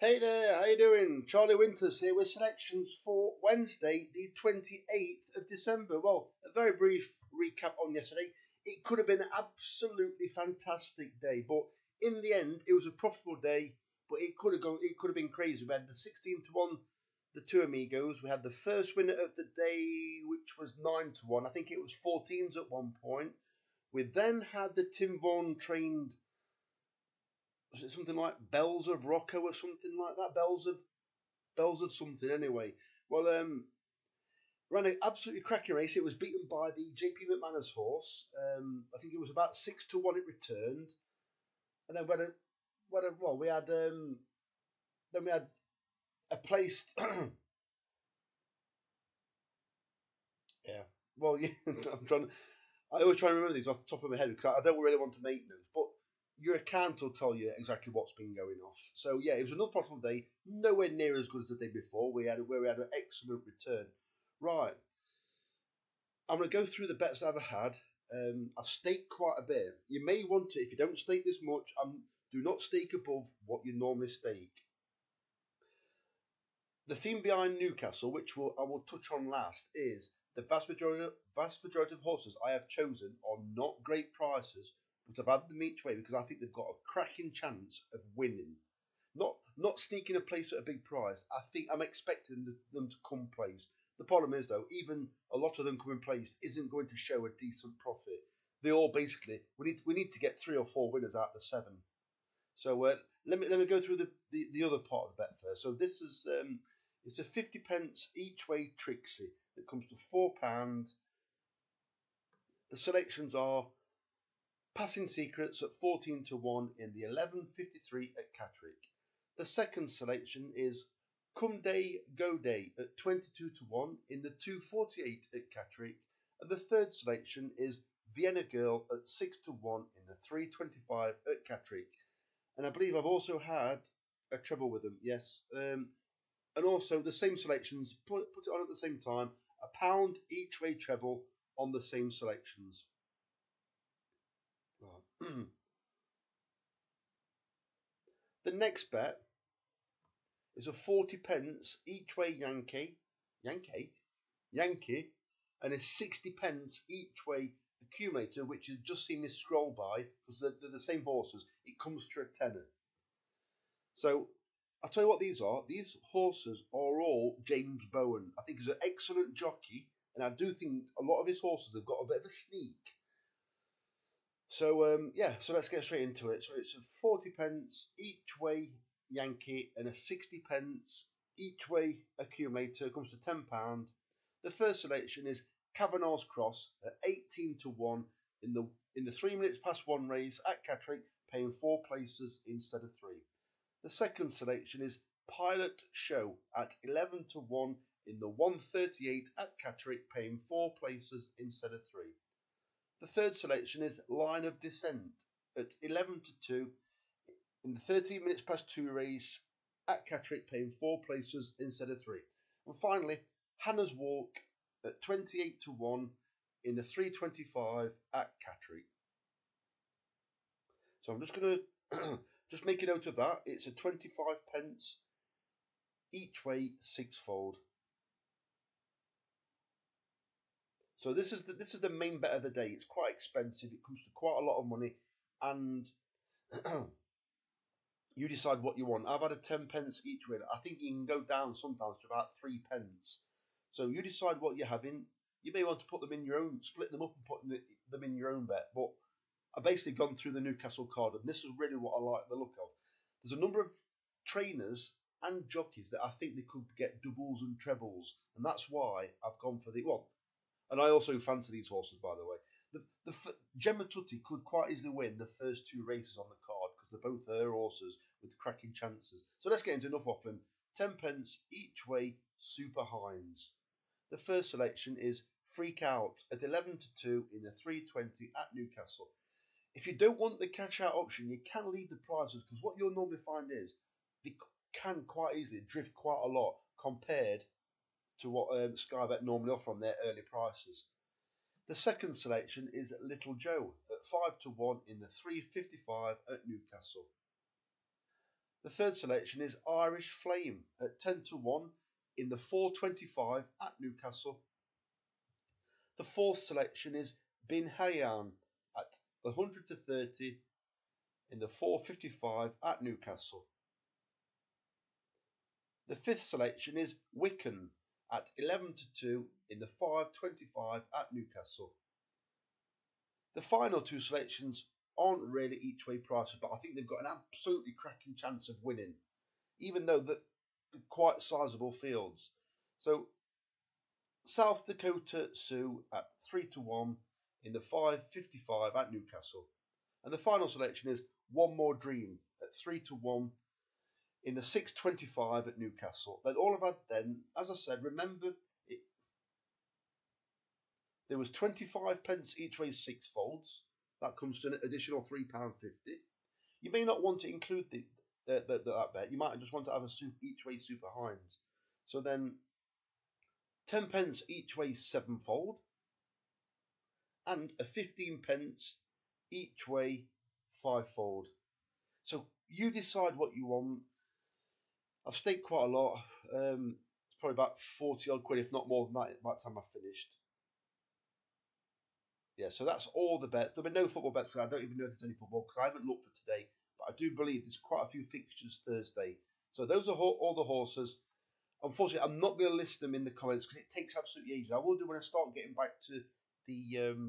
Hey there, how you doing? Charlie Winters here with selections for Wednesday, the 28th of December. Well, a very brief recap on yesterday. It could have been an absolutely fantastic day, but in the end, it was a profitable day. But it could have gone. It could have been crazy. We had the 16-1, the two amigos. We had the first winner of the day, which was 9-1. I think it was 14s at one point. We then had the Tim Vaughan trained, was it something like Bells of Rocco or something like that? Bells of something anyway. Well, ran an absolutely cracking race. It was beaten by the JP McManus horse. I think it was about 6-1 it returned. And then we had a placed yeah. Well, yeah, I always try and remember these off the top of my head because I don't really want to make notes, but your account will tell you exactly what's been going off. So yeah, it was another profitable day, nowhere near as good as the day before. We had an excellent return. Right, I'm going to go through the bets that I've had. I've staked quite a bit. You may want to, if you don't stake this much, do not stake above what you normally stake. The theme behind Newcastle, which I will touch on last, is the vast majority of horses I have chosen are not great prices, but I've had them each way because I think they've got a cracking chance of winning. Not sneaking a place at a big price. I think I'm expecting them to come placed. The problem is though, even a lot of them coming placed isn't going to show a decent profit. They all basically we need to get 3 or 4 winners out of the 7. So let me go through the other part of the bet first. So this is it's a 50p each way Trixie. It comes to £4. The selections are Passing Secrets at 14-1 in the 11.53 at Catterick. The second selection is Come Day Go Day at 22-1 in the 2.48 at Catterick. And the third selection is Vienna Girl at 6-1 in the 3.25 at Catterick. And I believe I've also had a treble with them, yes. And also the same selections, put it on at the same time, £1 each way treble on the same selections. Right. The next bet is a 40p each way Yankee, and a 60p each way accumulator, which has just seen this scroll by because they're the same horses. It comes to a tenner. So I'll tell you what these are. These horses are all James Bowen. I think he's an excellent jockey, and I do think a lot of his horses have got a bit of a sneak. So so let's get straight into it. So it's a 40p each way Yankee and a 60p each way accumulator. It comes to £10. The first selection is Kavanagh's Cross at 18-1 in the 3 minutes past 1 race at Catterick, paying 4 places instead of 3. The second selection is Pilot Show at 11-1 in the 1.38 at Catterick, paying 4 places instead of 3. The third selection is Line of Descent at 11-2 in the 13 minutes past 2 race at Catterick, paying 4 places instead of 3. And finally, Hannah's Walk at 28-1 in the 3.25 at Catterick. So I'm just going to just make a note of that. It's a 25p each way 6-fold. So this is the main bet of the day. It's quite expensive. It comes to quite a lot of money, and you decide what you want. I've had a 10p each way. I think you can go down sometimes to about 3p. So you decide what you're having. You may want to put them in your own, split them up and put them in your own bet. But I've basically gone through the Newcastle card, and this is really what I like the look of. There's a number of trainers and jockeys that I think they could get doubles and trebles, and that's why I've gone for the one. And I also fancy these horses, by the way. Gemma Tutti could quite easily win the first 2 races on the card because they're both her horses with cracking chances. So let's get into enough of them. 10p each way Super Heinz. The first selection is Freak Out at 11-2 in the 3.20 at Newcastle. If you don't want the cash out option, you can leave the prices because what you'll normally find is they can quite easily drift quite a lot compared to what Skybet normally offer on their early prices. The second selection is Little Joe at 5-1 in the 3.55 at Newcastle. The third selection is Irish Flame at 10 to 1 in the 425 at Newcastle. The fourth selection is Bin Hayyan at 100 to 30 in the 455 at Newcastle. The fifth selection is Wicken at 11 to 2 in the 525 at Newcastle. The final two selections aren't really each way prices, but I think they've got an absolutely cracking chance of winning, even though they're quite sizable fields. So South Dakota Sioux at 3 to 1 in the 555 at Newcastle. And the final selection is One More Dream at 3 to 1 in the 625 at Newcastle. Then all I've had then, as I said, remember there was 25 pence each way 6 folds. That comes to an additional £3.50. You may not want to include that bet. You might just want to have a each way Super Heinz. So then 10 pence each way 7 fold and a 15 pence each way 5 fold. So you decide what you want. I've staked quite a lot. It's probably about 40 odd quid, if not more than that, by the time I've finished. Yeah, so that's all the bets. There'll be no football bets because I don't even know if there's any football because I haven't looked for today. But I do believe there's quite a few fixtures Thursday. So those are all the horses. Unfortunately, I'm not going to list them in the comments because it takes absolutely ages. I will do when I start getting back to the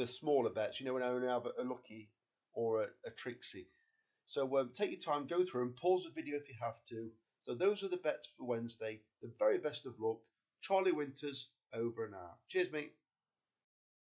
smaller bets. You know, when I only have a Lucky or a Trixie. So take your time, go through and pause the video if you have to. So those are the bets for Wednesday. The very best of luck. Charlie Winters, over and out. Cheers, mate.